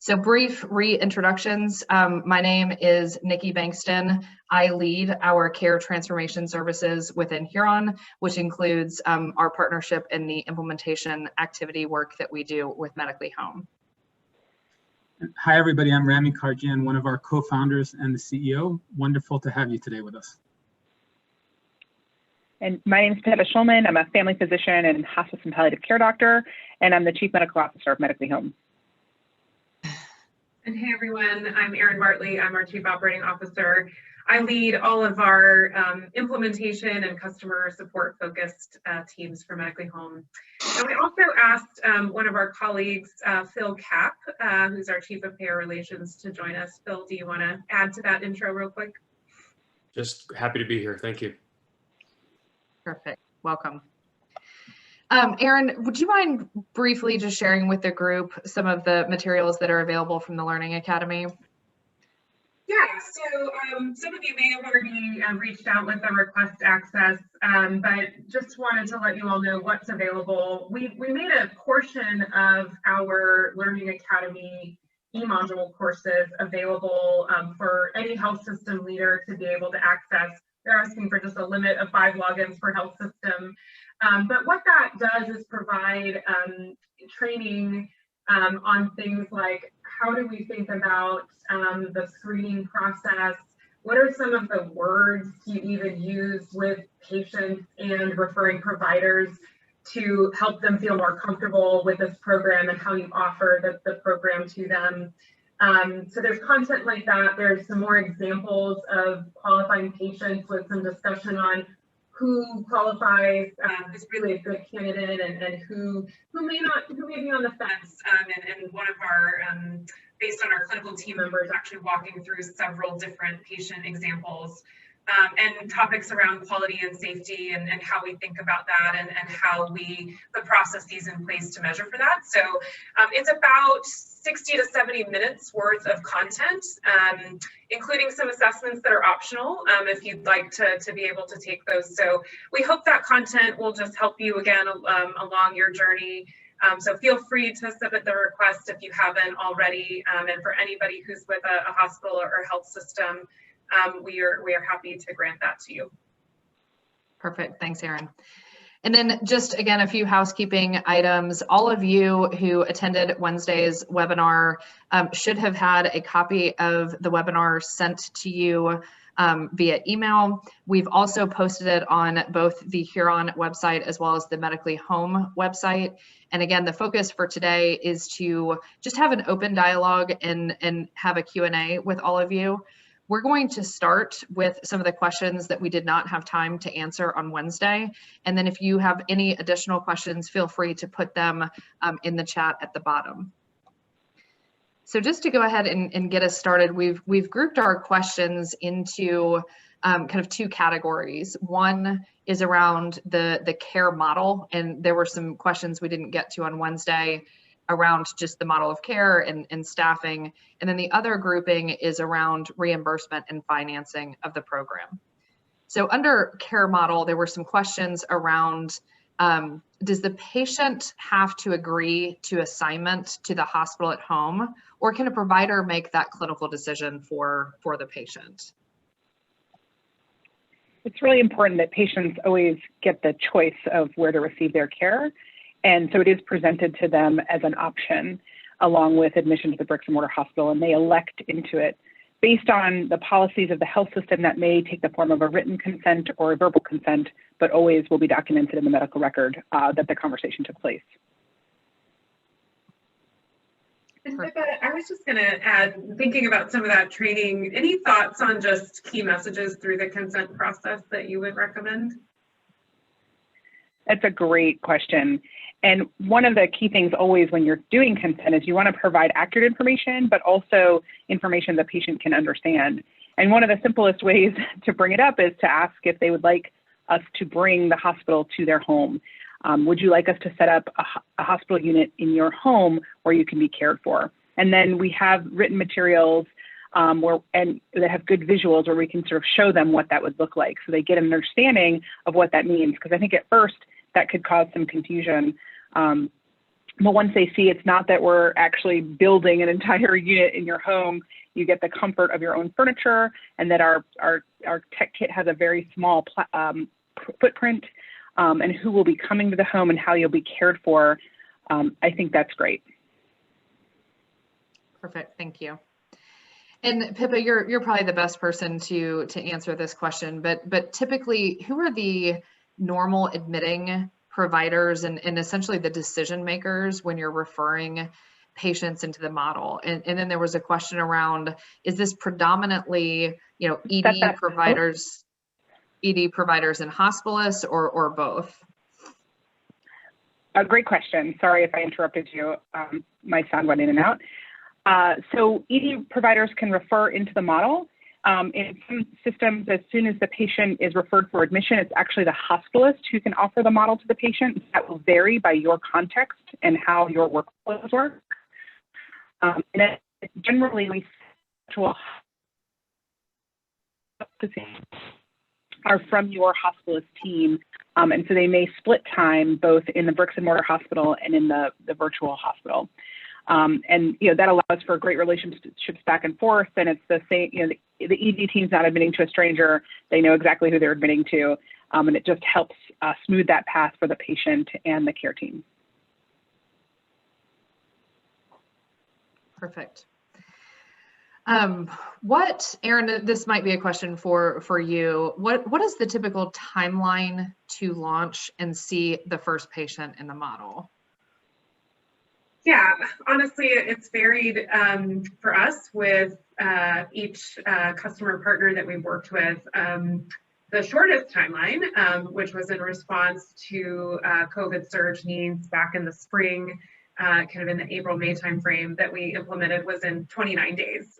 So brief reintroductions. My name is Nikki Bankston. I lead our care transformation services within Huron, which includes our partnership and the implementation activity work that we do with Medically Home. Hi, everybody. I'm Rami Karjan, one of our co-founders and the CEO. Wonderful to have you today with us. And my name is Peta Schulman. I'm a family physician and hospice and palliative care doctor, and I'm the Chief Medical Officer of Medically Home. And hey everyone, I'm Erin Bartley. I'm our Chief Operating Officer. I lead all of our implementation and customer support focused teams for Medically Home. And we also asked one of our colleagues, Phil Kapp, who's our Chief of Payer Relations, to join us. Phil, do you want to add to that intro real quick? Just happy to be here. Thank you. Perfect. Welcome. Erin, would you mind briefly just sharing with the group some of the materials that are available from the Learning Academy? Yeah, so some of you may have already reached out with the request access, but just wanted to let you all know what's available. We made a portion of our Learning Academy e-module courses available for any health system leader to be able to access. They're asking for just a limit of 5 logins per health system. But what that does is provide training on things like how do we think about the screening process? What are some of the words you even use with patients and referring providers to help them feel more comfortable with this program and how you offer the program to them? So there's content like that. There's some more examples of qualifying patients with some discussion on who qualifies is really a good candidate and who may be on the fence. And one of our, based on our clinical team members, actually walking through several different patient examples and topics around quality and safety and how we think about that and how we put processes in place to measure for that. So it's about 60 to 70 minutes worth of content, including some assessments that are optional if you'd like to be able to take those. So we hope that content will just help you again along your journey. So feel free to submit the request if you haven't already. And for anybody who's with a hospital or health system, we are happy to grant that to you. Perfect. Thanks, Erin. And then just again, a few housekeeping items. All of you who attended Wednesday's webinar should have had a copy of the webinar sent to you via email. We've also posted it on both the Huron website as well as the Medically Home website. And again, the focus for today is to just have an open dialogue and have a Q&A with all of you. We're going to start with some of the questions that we did not have time to answer on Wednesday. And then if you have any additional questions, feel free to put them in the chat at the bottom. So just to go ahead and get us started, we've grouped our questions into kind of 2 categories. One is around the care model, and there were some questions we didn't get to on Wednesday around just the model of care and staffing. And then the other grouping is around reimbursement and financing of the program. So under care model, there were some questions around, does the patient have to agree to assignment to the hospital at home, or can a provider make that clinical decision for the patient? It's really important that patients always get the choice of where to receive their care. And so it is presented to them as an option along with admission to the bricks and mortar hospital, and they elect into it based on the policies of the health system that may take the form of a written consent or a verbal consent, but always will be documented in the medical record that the conversation took place. And Becca, I was just going to add, thinking about some of that training, any thoughts on just key messages through the consent process that you would recommend? That's a great question. And one of the key things always when you're doing consent is you want to provide accurate information, but also information the patient can understand. And one of the simplest ways to bring it up is to ask if they would like us to bring the hospital to their home. Would you like us to set up a hospital unit in your home where you can be cared for? And then we have written materials that have good visuals where we can sort of show them what that would look like so they get an understanding of what that means. Because I think at first that could cause some confusion. But once they see it's not that we're actually building an entire unit in your home, you get the comfort of your own furniture, and that our tech kit has a very small footprint, and who will be coming to the home and how you'll be cared for. I think that's great. Perfect, thank you. And Pippa, you're probably the best person to answer this question, but typically, who are the normal admitting providers and essentially the decision makers when you're referring patients into the model? And then there was a question around, is this predominantly, ED providers and hospitalists, or both? A great question. Sorry if I interrupted you. My sound went in and out. So ED providers can refer into the model. In some systems, as soon as the patient is referred for admission, it's actually the hospitalist who can offer the model to the patient. That will vary by your context and how your workflows work. And then generally, we are from your hospitalist team, and so they may split time both in the bricks and mortar hospital and in the virtual hospital. And that allows for great relationships back and forth. And it's the same, the ED team's not admitting to a stranger; they know exactly who they're admitting to, and it just helps smooth that path for the patient and the care team. Perfect. Erin, this might be a question for you. What is the typical timeline to launch and see the first patient in the model? Yeah, honestly, it's varied for us with each customer partner that we've worked with. The shortest timeline, which was in response to COVID surge needs back in the spring, kind of in the April-May timeframe that we implemented, was in 29 days.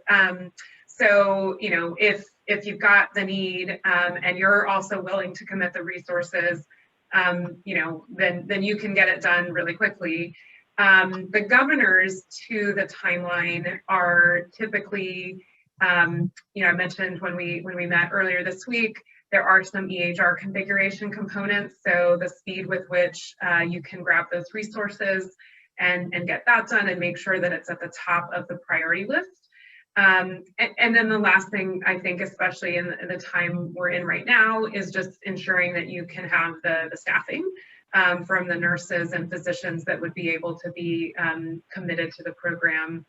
So, if you've got the need and you're also willing to commit the resources, then you can get it done really quickly. The governors to the timeline are typically, I mentioned when we met earlier this week, there are some EHR configuration components. So the speed with which you can grab those resources and get that done and make sure that it's at the top of the priority list. And then the last thing, I think, especially in the time we're in right now, is just ensuring that you can have the staffing from the nurses and physicians that would be able to be committed to the program.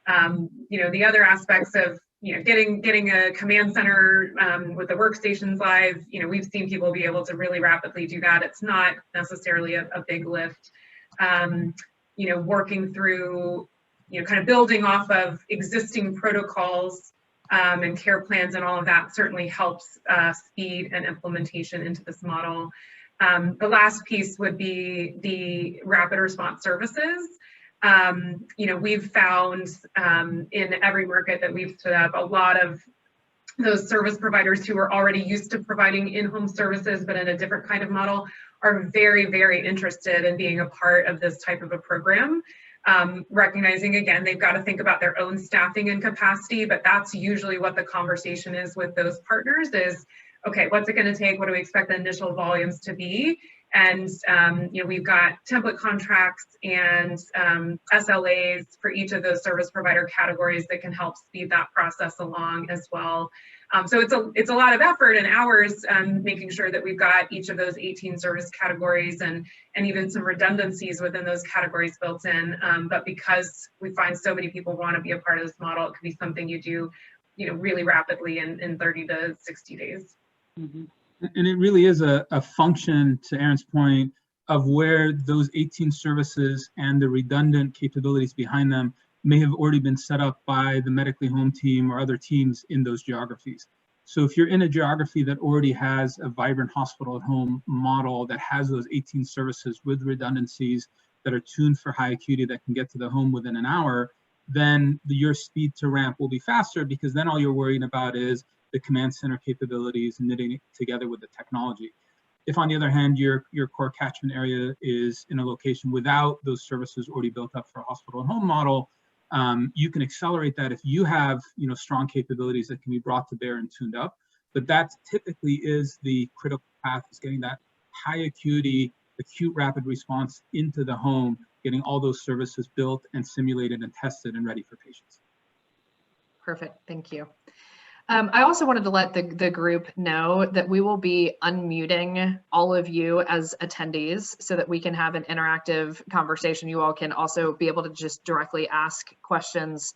The other aspects of getting a command center with the workstations live, we've seen people be able to really rapidly do that. It's not necessarily a big lift. Working through, kind of building off of existing protocols and care plans and all of that certainly helps speed and implementation into this model. The last piece would be the rapid response services. We've found in every market that we've stood up, a lot of those service providers who are already used to providing in-home services, but in a different kind of model, are very, very interested in being a part of this type of a program. Recognizing, again, they've got to think about their own staffing and capacity, but that's usually what the conversation is with those partners is, okay, what's it going to take? What do we expect the initial volumes to be? And we've got template contracts and SLAs for each of those service provider categories that can help speed that process along as well. So it's a lot of effort and hours making sure that we've got each of those 18 service categories and even some redundancies within those categories built in. But because we find so many people want to be a part of this model, it can be something you do, really rapidly in 30 to 60 days. Mm-hmm. And it really is a function, to Erin's point, of where those 18 services and the redundant capabilities behind them may have already been set up by the medically home team or other teams in those geographies. So if you're in a geography that already has a vibrant hospital at home model that has those 18 services with redundancies that are tuned for high acuity that can get to the home within an hour, then your speed to ramp will be faster, because then all you're worrying about is the command center capabilities and knitting it together with the technology. If, on the other hand, your core catchment area is in a location without those services already built up for a hospital and home model, you can accelerate that if you have strong capabilities that can be brought to bear and tuned up. But that typically is the critical path, is getting that high acuity acute rapid response into the home, getting all those services built and simulated and tested and ready for patients. Perfect, thank you. I also wanted to let the group know that we will be unmuting all of you as attendees so that we can have an interactive conversation. You all can also be able to just directly ask questions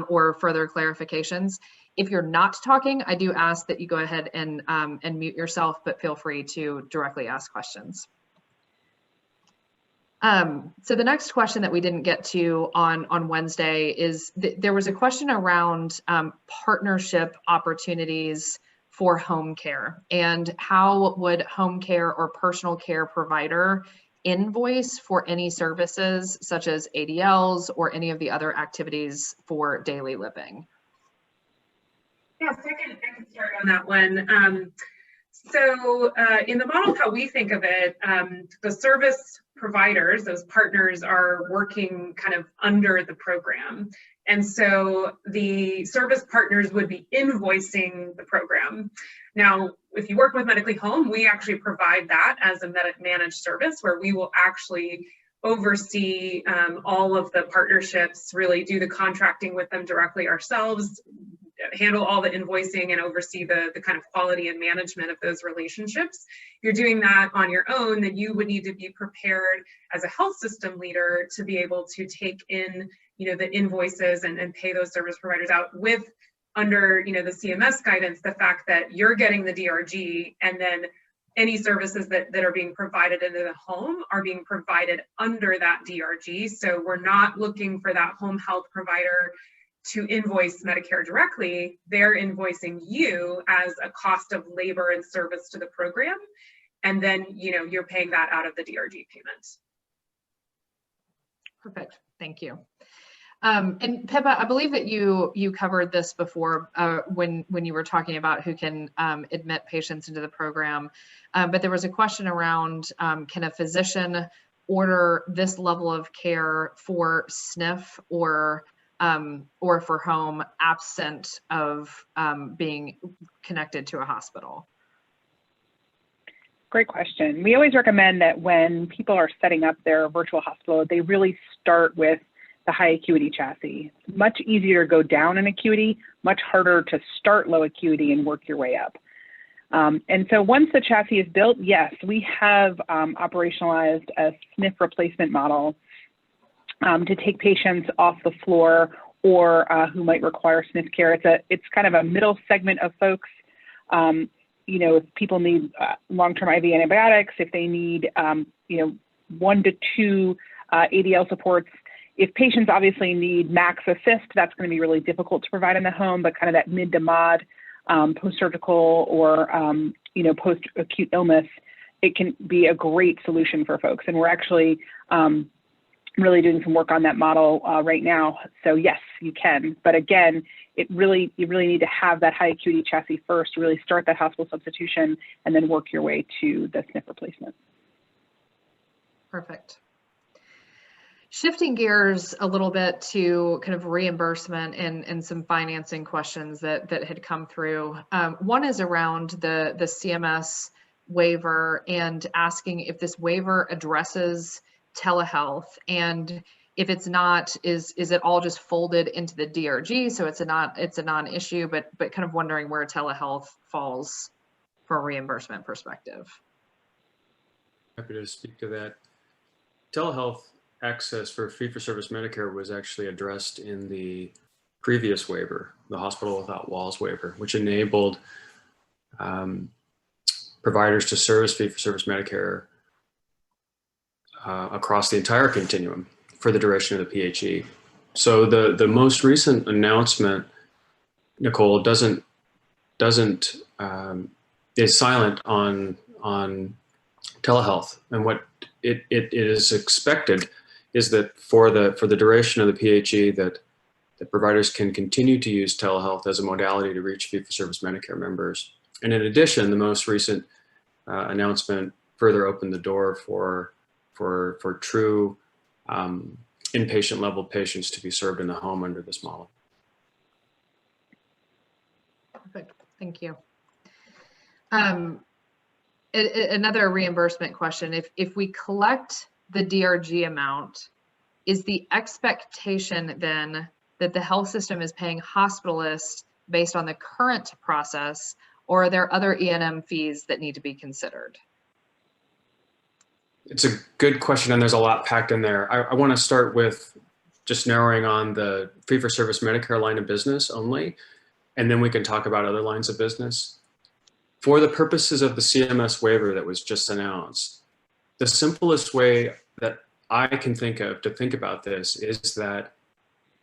or further clarifications. If you're not talking, I do ask that you go ahead and mute yourself, but feel free to directly ask questions. So the next question that we didn't get to on Wednesday is there was a question around partnership opportunities for home care, and how would home care or personal care provider invoice for any services such as ADLs or any of the other activities for daily living? Yes, I can start on that one. So in the model, how we think of it, the service providers, those partners, are working kind of under the program. And so the service partners would be invoicing the program. Now, if you work with Medically Home, we actually provide that as a managed service where we will actually oversee all of the partnerships, really do the contracting with them directly ourselves, handle all the invoicing and oversee the kind of quality and management of those relationships. If you're doing that on your own, then you would need to be prepared as a health system leader to be able to take in, the invoices and pay those service providers out with, under, the CMS guidance, the fact that you're getting the DRG, and then any services that are being provided into the home are being provided under that DRG. So we're not looking for that home health provider to invoice Medicare directly. They're invoicing you as a cost of labor and service to the program. And then, you're paying that out of the DRG payment. Perfect, thank you. And Pippa, I believe that you covered this before when you were talking about who can admit patients into the program, but there was a question around can a physician order this level of care for SNF or for home absent of being connected to a hospital? Great question. We always recommend that when people are setting up their virtual hospital, they really start with the high acuity chassis. It's much easier to go down in acuity, much harder to start low acuity and work your way up. And so once the chassis is built, yes, we have operationalized a SNF replacement model to take patients off the floor or who might require SNF care. It's kind of a middle segment of folks. If people need long-term IV antibiotics, if they need 1 to 2 ADL supports. If patients obviously need max assist, that's going to be really difficult to provide in the home, but kind of that mid to mod post-surgical or post-acute illness, it can be a great solution for folks. And we're actually really doing some work on that model right now. So yes, you can. But again, you really need to have that high acuity chassis first to really start that hospital substitution and then work your way to the SNF replacement. Perfect. Shifting gears a little bit to kind of reimbursement and some financing questions that had come through. One is around the CMS waiver and asking if this waiver addresses telehealth, and if it's not, is it all just folded into the DRG, so it's a non-issue, but kind of wondering where telehealth falls from a reimbursement perspective. Happy to speak to that. Telehealth access for fee-for-service Medicare was actually addressed in the previous waiver, the Hospital Without Walls waiver, which enabled providers to service fee-for-service Medicare across the entire continuum for the duration of the PHE. So the most recent announcement, Nicole, is silent on telehealth, and what it is expected is that for the duration of the PHE that providers can continue to use telehealth as a modality to reach fee-for-service Medicare members. And in addition, the most recent announcement further opened the door for true inpatient level patients to be served in the home under this model. Perfect, thank you. Another reimbursement question. If we collect the DRG amount, is the expectation then that the health system is paying hospitalists based on the current process, or are there other E&M fees that need to be considered? It's a good question, and there's a lot packed in there. I want to start with just narrowing on the fee-for-service Medicare line of business only, and then we can talk about other lines of business. For the purposes of the CMS waiver that was just announced, the simplest way that I can think of to think about this is that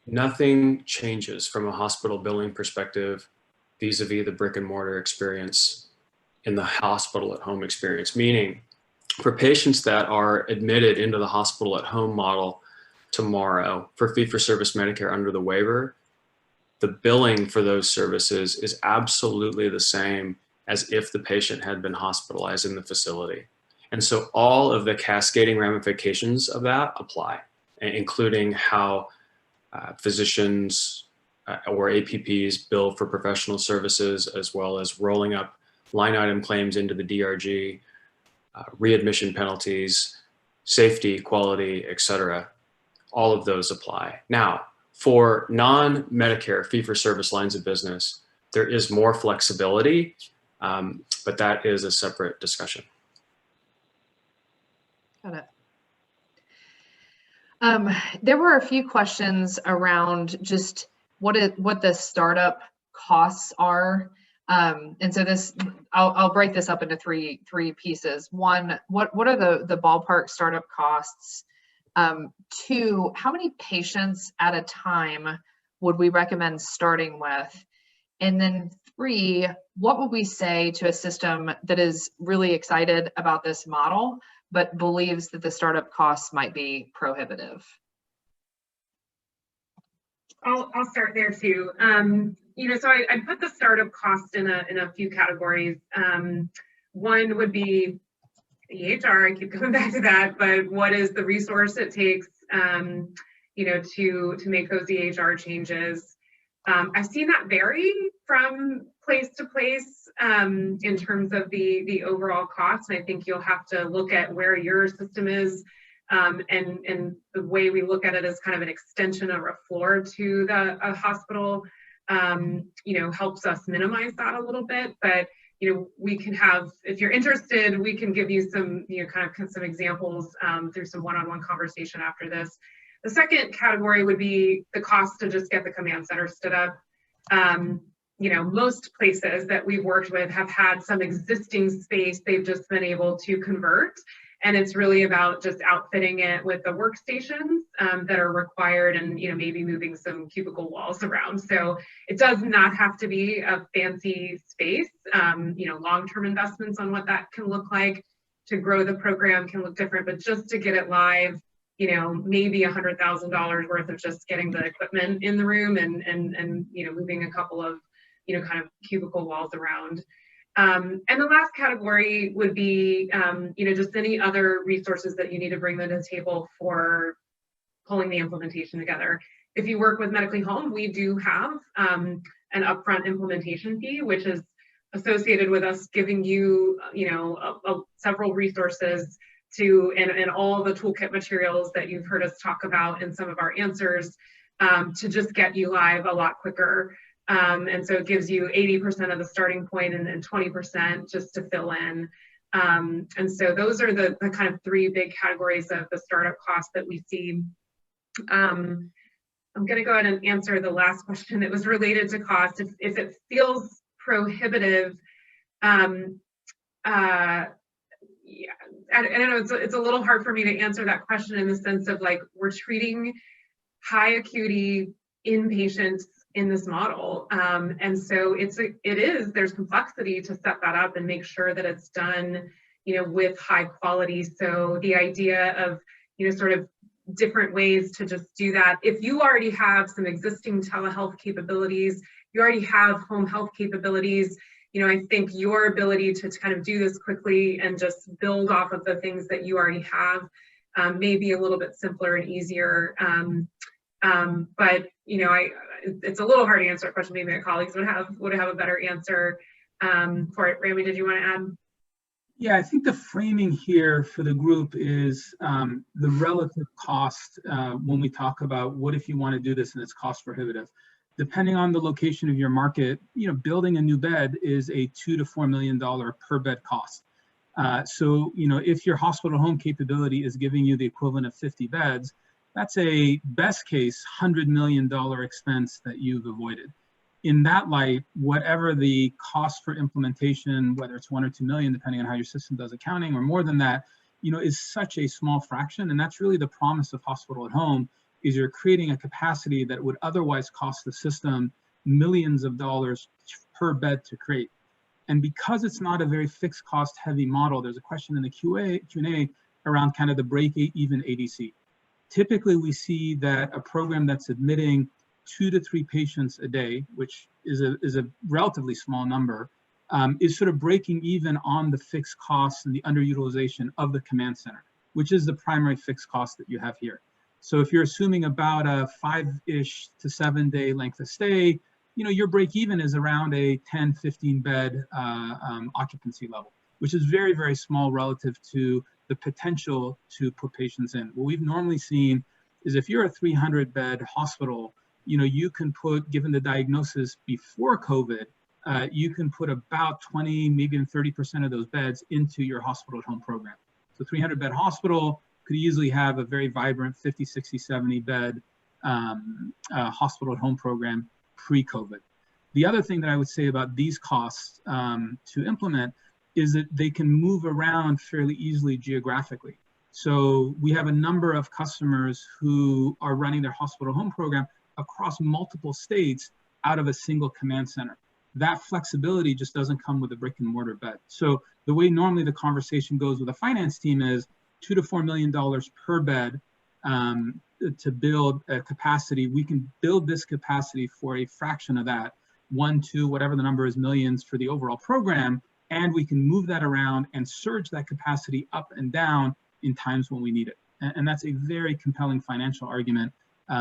nothing changes from a hospital billing perspective vis-a-vis the brick and mortar experience in the hospital at home experience, meaning for patients that are admitted into the hospital at home model tomorrow for fee-for-service Medicare under the waiver, the billing for those services is absolutely the same as if the patient had been hospitalized in the facility. And so all of the cascading ramifications of that apply, including how physicians or APPs bill for professional services, as well as rolling up line item claims into the DRG, readmission penalties, safety, quality, et cetera. All of those apply. Now, for non-Medicare fee-for-service lines of business, there is more flexibility, but that is a separate discussion. Got it. There were a few questions around just what the startup costs are. And so I'll break this up into three pieces. One, what are the ballpark startup costs? Two, how many patients at a time would we recommend starting with? And then three, what would we say to a system that is really excited about this model, but believes that the startup costs might be prohibitive? I'll start there too. So I put the startup cost in a few categories. One would be EHR. I keep coming back to that, but what is the resource it takes, to make those EHR changes? I've seen that vary from place to place in terms of the overall cost. And I think you'll have to look at where your system is. And the way we look at it as kind of an extension or a floor to the hospital, helps us minimize that a little bit. But, we can have, if you're interested, we can give you some, some examples through some one-on-one conversation after this. The second category would be the cost to just get the command center stood up. Most places that we've worked with have had some existing space they've just been able to convert. And it's really about just outfitting it with the workstations that are required and, maybe moving some cubicle walls around. So it does not have to be a fancy space. Long-term investments on what that can look like to grow the program can look different, but just to get it live, maybe $100,000 worth of just getting the equipment in the room and moving a couple of, kind of cubicle walls around. And the last category would be, just any other resources that you need to bring to the table for pulling the implementation together. If you work with Medically Home, we do have an upfront implementation fee, which is associated with us giving you, several resources and all the toolkit materials that you've heard us talk about in some of our answers to just get you live a lot quicker. And so it gives you 80% of the starting point and then 20% just to fill in. And so those are the kind of three big categories of the startup costs that we see. I'm going to go ahead and answer the last question that was related to cost. If it feels prohibitive, yeah, I don't know, it's a little hard for me to answer that question in the sense of like, we're treating high acuity inpatients in this model. And so there's complexity to set that up and make sure that it's done, with high quality. So the idea of, sort of different ways to just do that. If you already have some existing telehealth capabilities, you already have home health capabilities, I think your ability to kind of do this quickly and just build off of the things that you already have may be a little bit simpler and easier. But it's a little hard to answer that question. Maybe my colleagues would have a better answer for it. Rami, did you want to add? Yeah, I think the framing here for the group is the relative cost when we talk about what if you want to do this and it's cost prohibitive. Depending on the location of your market, building a new bed is a $2 to $4 million per bed cost. So, if your hospital home capability is giving you the equivalent of 50 beds, that's a best case $100 million expense that you've avoided. In that light, whatever the cost for implementation, whether it's 1 or 2 million, depending on how your system does accounting, or more than that, is such a small fraction. And that's really the promise of hospital at home, is you're creating a capacity that would otherwise cost the system millions of dollars per bed to create. And because it's not a very fixed cost heavy model, there's a question in the Q&A around kind of the break-even ADC. Typically, we see that a program that's admitting 2 to 3 patients a day, which is a relatively small number, is sort of breaking even on the fixed costs and the underutilization of the command center, which is the primary fixed cost that you have here. So if you're assuming about a 5-ish to 7 day length of stay, your break even is around a 10, 15 bed occupancy level, which is very, very small relative to the potential to put patients in. What we've normally seen is if you're a 300 bed hospital, you can put, given the diagnosis before COVID, you can put about 20, maybe even 30% of those beds into your hospital at home program. So 300 bed hospital could easily have a very vibrant 50, 60, 70 bed hospital at home program pre-COVID. The other thing that I would say about these costs to implement is that they can move around fairly easily geographically. So we have a number of customers who are running their hospital home program across multiple states out of a single command center. That flexibility just doesn't come with a brick and mortar bed. So the way normally the conversation goes with a finance team is $2 to $4 million per bed to build a capacity. We can build this capacity for a fraction of that, 1, 2, whatever the number is, millions for the overall program, and we can move that around and surge that capacity up and down in times when we need it. And that's a very compelling financial argument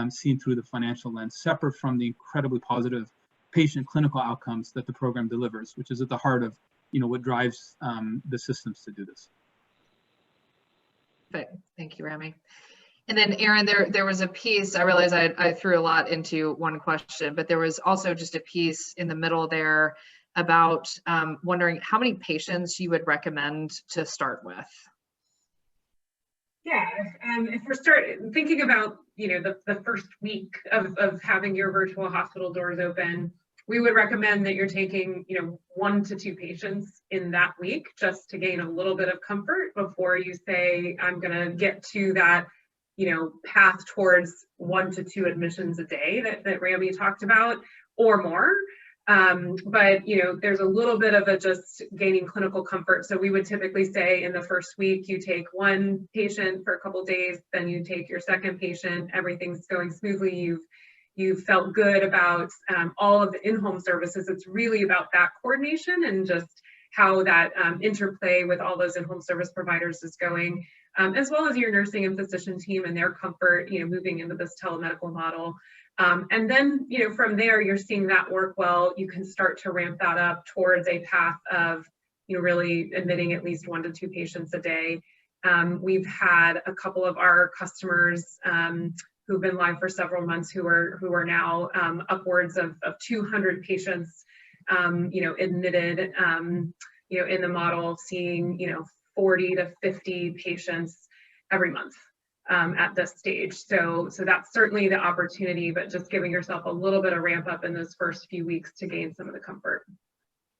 seen through the financial lens, separate from the incredibly positive patient clinical outcomes that the program delivers, which is at the heart of what drives the systems to do this. Thank you, Rami. And then Aaron, there was a piece, I realize I threw a lot into one question, but there was also just a piece in the middle there about wondering how many patients you would recommend to start with. Yeah, if we're thinking about the first week of having your virtual hospital doors open, we would recommend that you're taking 1 to 2 patients in that week, just to gain a little bit of comfort before you say, I'm going to get to that path towards 1 to 2 admissions a day that Rami talked about, or more. But there's a little bit of a just gaining clinical comfort. So we would typically say in the first week, you take 1 patient for a couple of days, then you take your second patient, everything's going smoothly. You've felt good about all of the in-home services. It's really about that coordination and just how that interplay with all those in-home service providers is going, as well as your nursing and physician team and their comfort, moving into this telemedical model. And then, from there, you're seeing that work well. You can start to ramp that up towards a path of, really admitting at least 1 to 2 patients a day. We've had a couple of our customers who've been live for several months who are now upwards of 200 patients, admitted, in the model, seeing, 40 to 50 patients every month. At this stage. So that's certainly the opportunity, but just giving yourself a little bit of ramp up in those first few weeks to gain some of the comfort.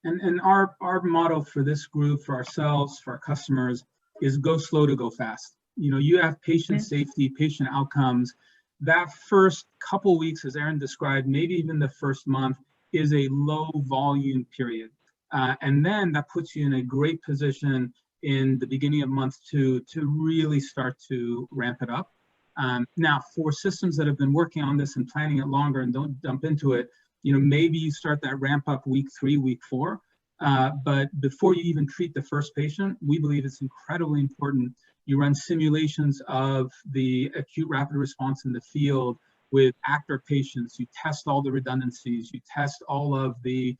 And our model for this group, for ourselves, for our customers, is go slow to go fast. You have patient safety, patient outcomes. That first couple weeks, as Aaron described, maybe even the first month, is a low volume period. And then that puts you in a great position in the beginning of month 2 to really start to ramp it up. Now, for systems that have been working on this and planning it longer and don't dump into it, maybe you start that ramp up week 3, week 4. But before you even treat the first patient, we believe it's incredibly important you run simulations of the acute rapid response in the field with actor patients. You test all the redundancies. You test all of the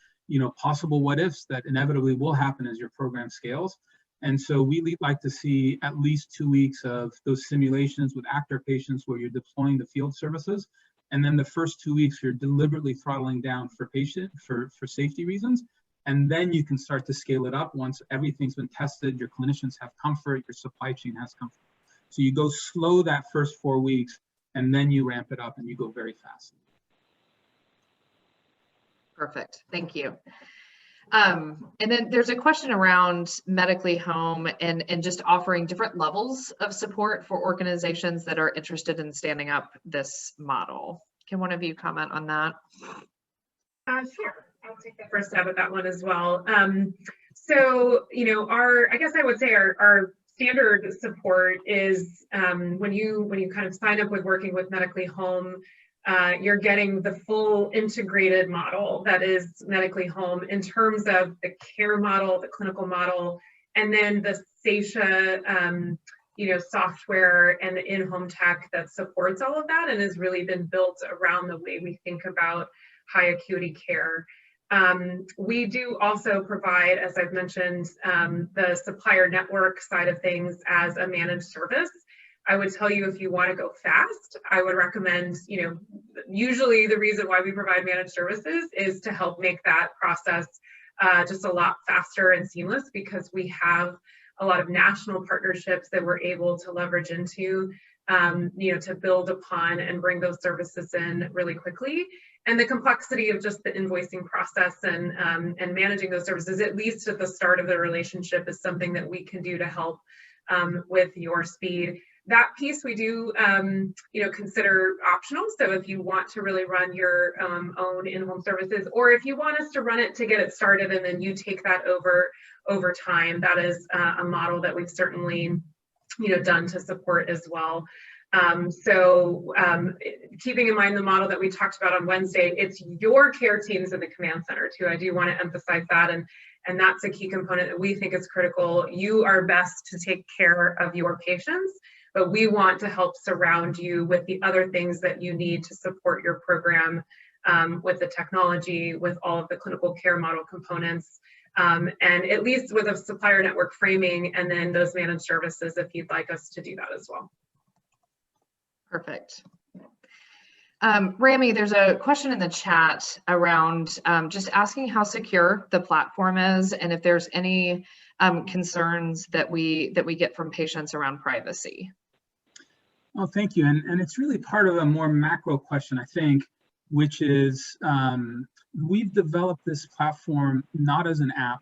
possible what ifs that inevitably will happen as your program scales. And so we like to see at least 2 weeks of those simulations with active patients where you're deploying the field services. And then the first 2 weeks, you're deliberately throttling down for safety reasons. And then you can start to scale it up once everything's been tested, your clinicians have comfort, your supply chain has comfort. So you go slow that first 4 weeks, and then you ramp it up and you go very fast. Perfect, thank you. And then there's a question around Medically Home and just offering different levels of support for organizations that are interested in standing up this model. Can one of you comment on that? Sure, I'll take the first stab at that one as well. So, I guess I would say our standard support is when you kind of sign up with working with Medically Home, you're getting the full integrated model that is Medically Home in terms of the care model, the clinical model, and then the SASHA, software and the in-home tech that supports all of that and has really been built around the way we think about high acuity care. We do also provide, as I've mentioned, the supplier network side of things as a managed service. I would tell you, if you want to go fast, I would recommend, usually the reason why we provide managed services is to help make that process just a lot faster and seamless, because we have a lot of national partnerships that we're able to leverage into, to build upon and bring those services in really quickly. And the complexity of just the invoicing process and managing those services, at least at the start of the relationship, is something that we can do to help with your speed. That piece we do, consider optional. So if you want to really run your own in-home services, or if you want us to run it to get it started and then you take that over time, that is a model that we've certainly, done to support as well. Keeping in mind the model that we talked about on Wednesday, it's your care teams in the command center too. I do want to emphasize that, and that's a key component that we think is critical. You are best to take care of your patients, but we want to help surround you with the other things that you need to support your program, with the technology, with all of the clinical care model components, and at least with a supplier network framing, and then those managed services if you'd like us to do that as well. Perfect. Rami, there's a question in the chat around just asking how secure the platform is and if there's any concerns that we get from patients around privacy. Oh, thank you. And it's really part of a more macro question, I think, which is we've developed this platform not as an app,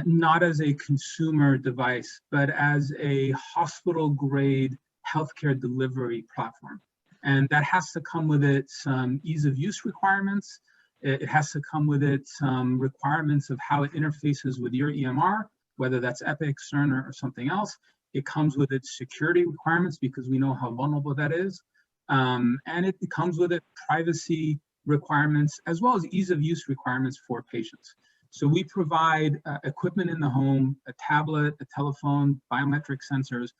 not as a consumer device, but as a hospital-grade healthcare delivery platform. And that has to come with it some ease of use requirements. It has to come with it some requirements of how it interfaces with your EMR, whether that's Epic, Cerner, or something else. It comes with its security requirements because we know how vulnerable that is. And it comes with it privacy requirements as well as ease of use requirements for patients. So we provide equipment in the home, a tablet, a telephone, biometric sensors.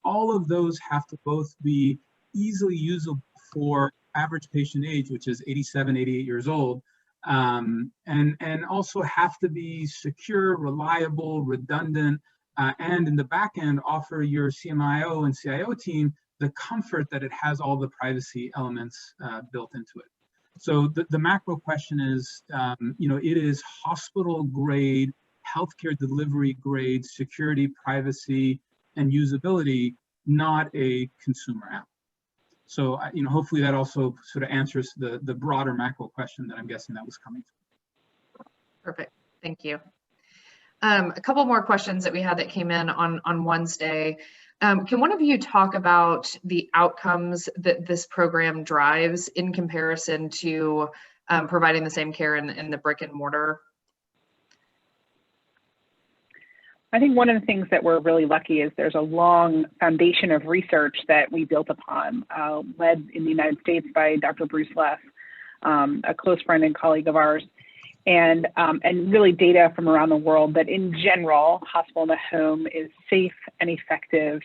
All of those have to both be easily usable for average patient age, which is 87, 88 years old, and also have to be secure, reliable, redundant, and in the back end offer your CMIO and CIO team the comfort that it has all the privacy elements built into it. So the macro question is, it is hospital grade, healthcare delivery grade, security, privacy, and usability, not a consumer app. So, hopefully that also sort of answers the broader macro question that I'm guessing that was coming from. Perfect, thank you. A couple more questions that we had that came in on Wednesday. Can one of you talk about the outcomes that this program drives in comparison to providing the same care in the brick and mortar? I think one of the things that we're really lucky is there's a long foundation of research that we built upon, led in the United States by Dr. Bruce Leff, a close friend and colleague of ours, and really data from around the world that in general, hospital in the home is safe and effective,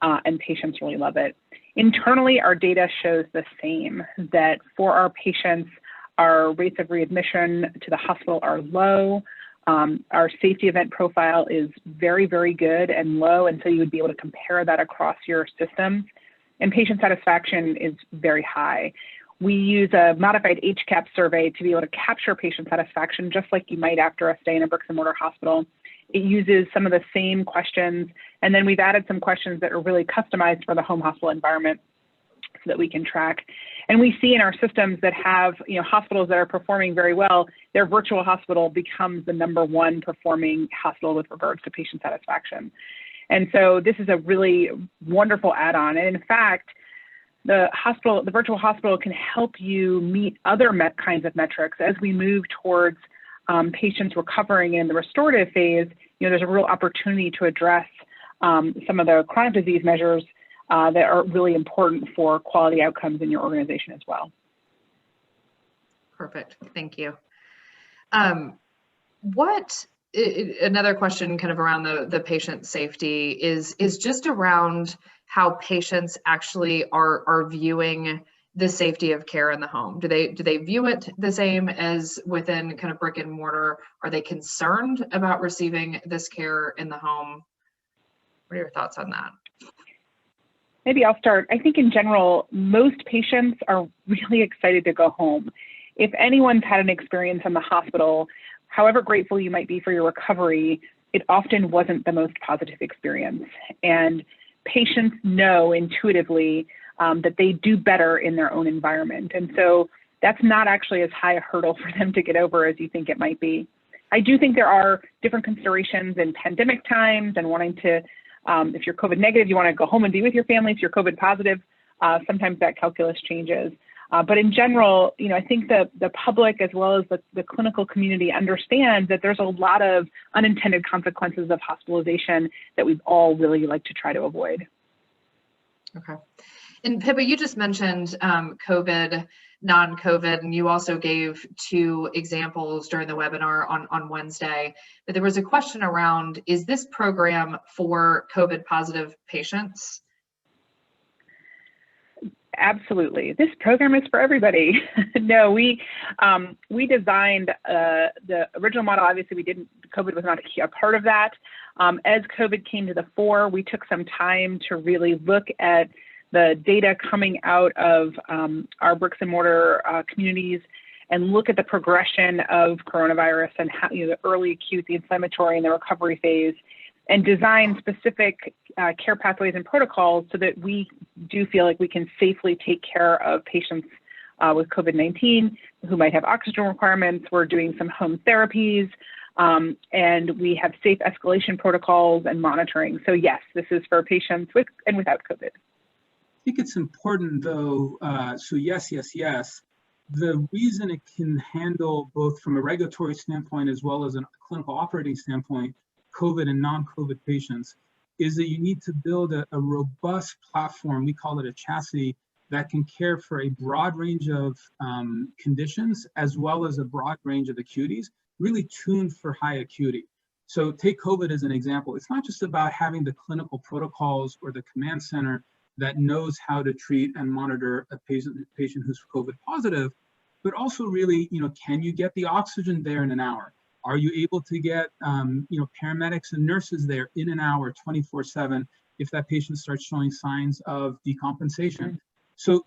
and patients really love it. Internally, our data shows the same, that for our patients, our rates of readmission to the hospital are low. Our safety event profile is very, very good and low, and so you would be able to compare that across your systems. And patient satisfaction is very high. We use a modified HCAHPS survey to be able to capture patient satisfaction, just like you might after a stay in a bricks and mortar hospital. It uses some of the same questions, and then we've added some questions that are really customized for the home hospital environment so that we can track. And we see in our systems that have, hospitals that are performing very well, their virtual hospital becomes the #1 performing hospital with regards to patient satisfaction. And so this is a really wonderful add-on. And in fact, the virtual hospital can help you meet other kinds of metrics as we move towards patients recovering in the restorative phase. There's a real opportunity to address some of the chronic disease measures that are really important for quality outcomes in your organization as well. Perfect, thank you. Another question kind of around the patient safety is just around how patients actually are viewing the safety of care in the home. Do they view it the same as within kind of brick and mortar? Are they concerned about receiving this care in the home? What are your thoughts on that? Maybe I'll start. I think in general, most patients are really excited to go home. If anyone's had an experience in the hospital, however grateful you might be for your recovery, it often wasn't the most positive experience. And patients know intuitively that they do better in their own environment. And so that's not actually as high a hurdle for them to get over as you think it might be. I do think there are different considerations in pandemic times and wanting to, if you're COVID negative, you want to go home and be with your family. If you're COVID positive, sometimes that calculus changes. But in general, I think the public as well as the clinical community understand that there's a lot of unintended consequences of hospitalization that we'd all really like to try to avoid. Okay. And Pippa, you just mentioned COVID, non-COVID, and you also gave 2 examples during the webinar on Wednesday. But there was a question around, is this program for COVID positive patients? Absolutely. This program is for everybody. No, we designed the original model. Obviously, COVID was not a part of that. As COVID came to the fore, we took some time to really look at the data coming out of our bricks and mortar communities and look at the progression of coronavirus and how, the early acute, the inflammatory, and the recovery phase, and design specific care pathways and protocols so that we do feel like we can safely take care of patients with COVID-19 who might have oxygen requirements. We're doing some home therapies, and we have safe escalation protocols and monitoring. So yes, this is for patients with and without COVID. I think it's important though, so yes. The reason it can handle both from a regulatory standpoint as well as a clinical operating standpoint, COVID and non-COVID patients, is that you need to build a robust platform, we call it a chassis, that can care for a broad range of conditions as well as a broad range of acuities, really tuned for high acuity. So take COVID as an example. It's not just about having the clinical protocols or the command center that knows how to treat and monitor a patient who's COVID positive, but also really, can you get the oxygen there in an hour? Are you able to get, paramedics and nurses there in an hour, 24/7, if that patient starts showing signs of decompensation? So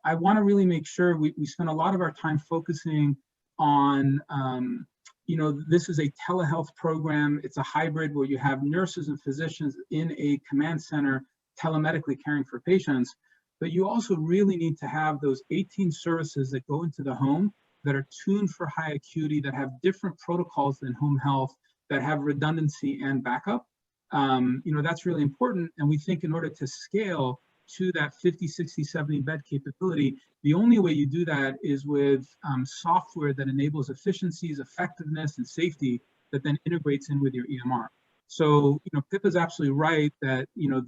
I want to really make sure we spend a lot of our time focusing on, this is a telehealth program. It's a hybrid where you have nurses and physicians in a command center telemedically caring for patients, but you also really need to have those 18 services that go into the home that are tuned for high acuity, that have different protocols than home health, that have redundancy and backup. That's really important. And we think in order to scale to that 50, 60, 70 bed capability, the only way you do that is with software that enables efficiencies, effectiveness, and safety that then integrates in with your EMR. So, Pippa's absolutely right that,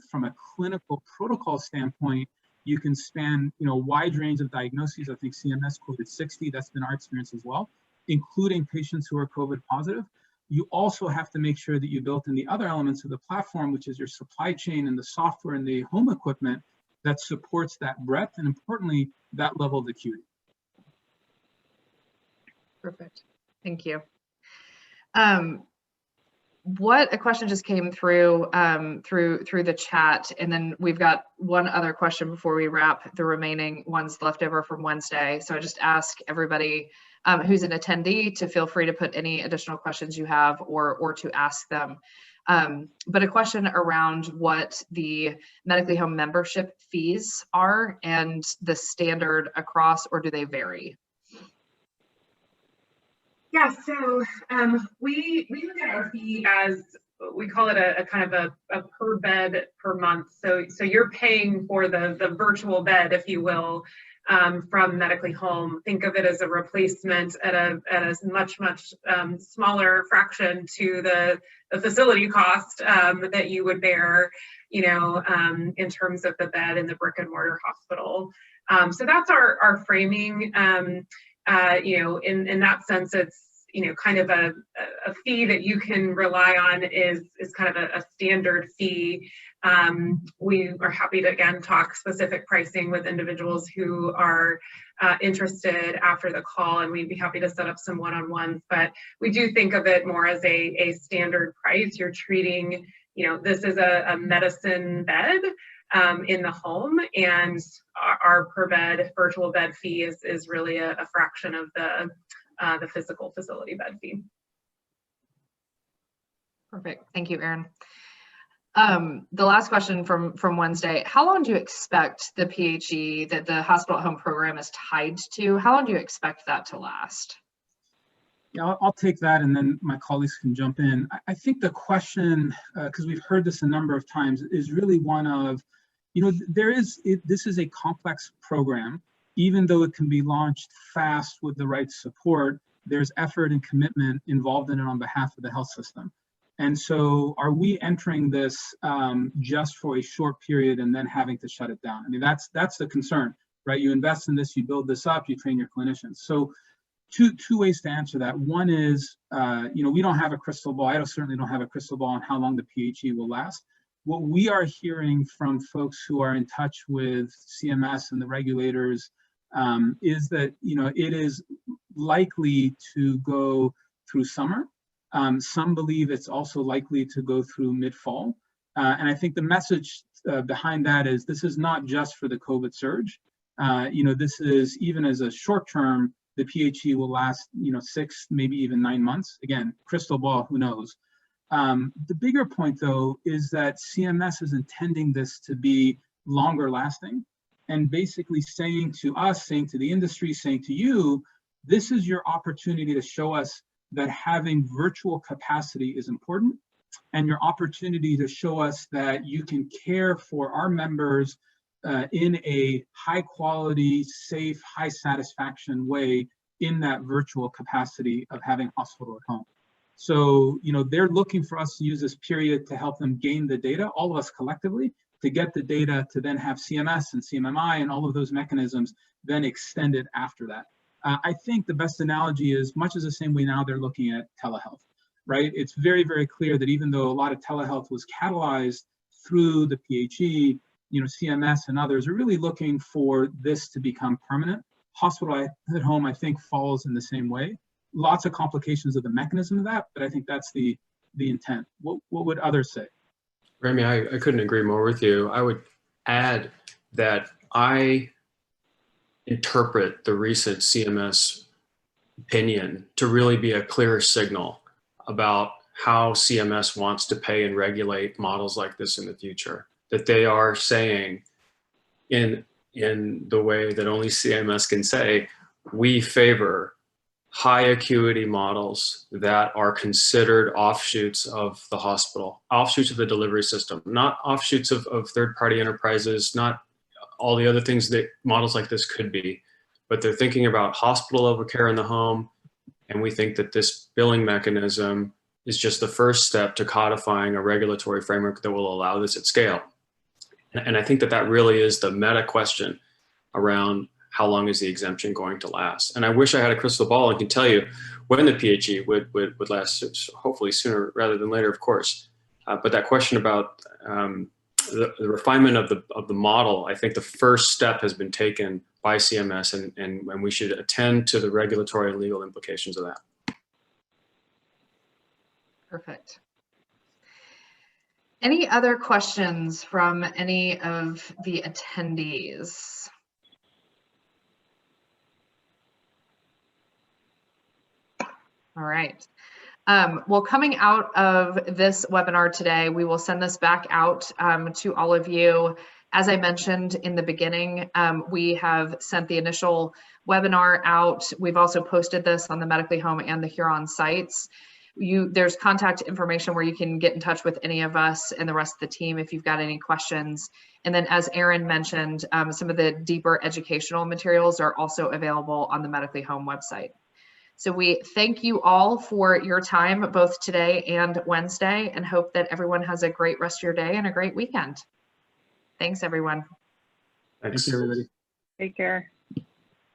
from a clinical protocol standpoint, you can span, a wide range of diagnoses. I think CMS quoted 60. That's been our experience as well, including patients who are COVID positive. You also have to make sure that you built in the other elements of the platform, which is your supply chain and the software and the home equipment that supports that breadth and, importantly, that level of acuity. Perfect. Thank you. What a question just came through through the chat, and then we've got one other question before we wrap the remaining ones left over from Wednesday. So I just ask everybody who's an attendee to feel free to put any additional questions you have or to ask them. But a question around what the medically home membership fees are and the standard across, or do they vary? Yeah, so we look at our fee as, we call it a kind of a per bed per month. So you're paying for the virtual bed, if you will, from Medically Home. Think of it as a replacement at a much smaller fraction to the facility cost that you would bear, in terms of the bed in the brick and mortar hospital. So that's our framing. In that sense, it's, kind of a fee that you can rely on is kind of a standard fee. We are happy to, again, talk specific pricing with individuals who are interested after the call, and we'd be happy to set up some one-on-ones, but we do think of it more as a standard price. You're treating, this is a medicine bed in the home, and our per bed virtual bed fee is really a fraction of the physical facility bed fee. Perfect. Thank you, Erin. The last question from Wednesday: how long do you expect the PHE that the hospital at home program is tied to? How long do you expect that to last? Yeah, I'll take that, and then my colleagues can jump in. I think the question, because we've heard this a number of times, is really one of, this is a complex program. Even though it can be launched fast with the right support, there's effort and commitment involved in it on behalf of the health system. And so are we entering this just for a short period and then having to shut it down? I mean, that's the concern, right? You invest in this, you build this up, you train your clinicians. So two ways to answer that. One is, we don't have a crystal ball. I certainly don't have a crystal ball on how long the PHE will last. What we are hearing from folks who are in touch with CMS and the regulators is that it is likely to go through summer. Some believe it's also likely to go through mid-fall. And I think the message behind that is this is not just for the COVID surge. This is, even as a short term, the PHE will last 6, maybe even 9 months. Again, crystal ball, who knows? The bigger point, though, is that CMS is intending this to be longer lasting, and basically saying to us, saying to the industry, saying to you, this is your opportunity to show us that having virtual capacity is important, and your opportunity to show us that you can care for our members in a high quality, safe, high satisfaction way in that virtual capacity of having hospital at home. So, they're looking for us to use this period to help them gain the data, all of us collectively, to get the data to then have CMS and CMMI and all of those mechanisms then extended after that. I think the best analogy is much as the same way now they're looking at telehealth, right? It's very, very clear that even though a lot of telehealth was catalyzed through the PHE, CMS and others are really looking for this to become permanent. Hospital at home, I think, falls in the same way. Lots of complications of the mechanism of that, but I think that's the intent. What would others say? Remy, I couldn't agree more with you. I would add that I interpret the recent CMS opinion to really be a clear signal about how CMS wants to pay and regulate models like this in the future. That they are saying in the way that only CMS can say, we favor high acuity models that are considered offshoots of the hospital, offshoots of the delivery system, not offshoots of third-party enterprises, not all the other things that models like this could be, but they're thinking about hospital level care in the home. And we think that this billing mechanism is just the first step to codifying a regulatory framework that will allow this at scale. And I think that really is the meta question around how long is the exemption going to last? And I wish I had a crystal ball and could tell you when the PHE would last, hopefully sooner rather than later, of course. But that question about the refinement of the model, I think the first step has been taken by CMS, and we should attend to the regulatory and legal implications of that. Perfect. Any other questions from any of the attendees? All right. Well, coming out of this webinar today, we will send this back out to all of you. As I mentioned in the beginning, we have sent the initial webinar out. We've also posted this on the Medically Home and the Huron sites. There's contact information where you can get in touch with any of us and the rest of the team if you've got any questions. And then, as Erin mentioned, some of the deeper educational materials are also available on the Medically Home website. So we thank you all for your time, both today and Wednesday, and hope that everyone has a great rest of your day and a great weekend. Thanks, everyone. Thanks. Thank you, everybody. Take care.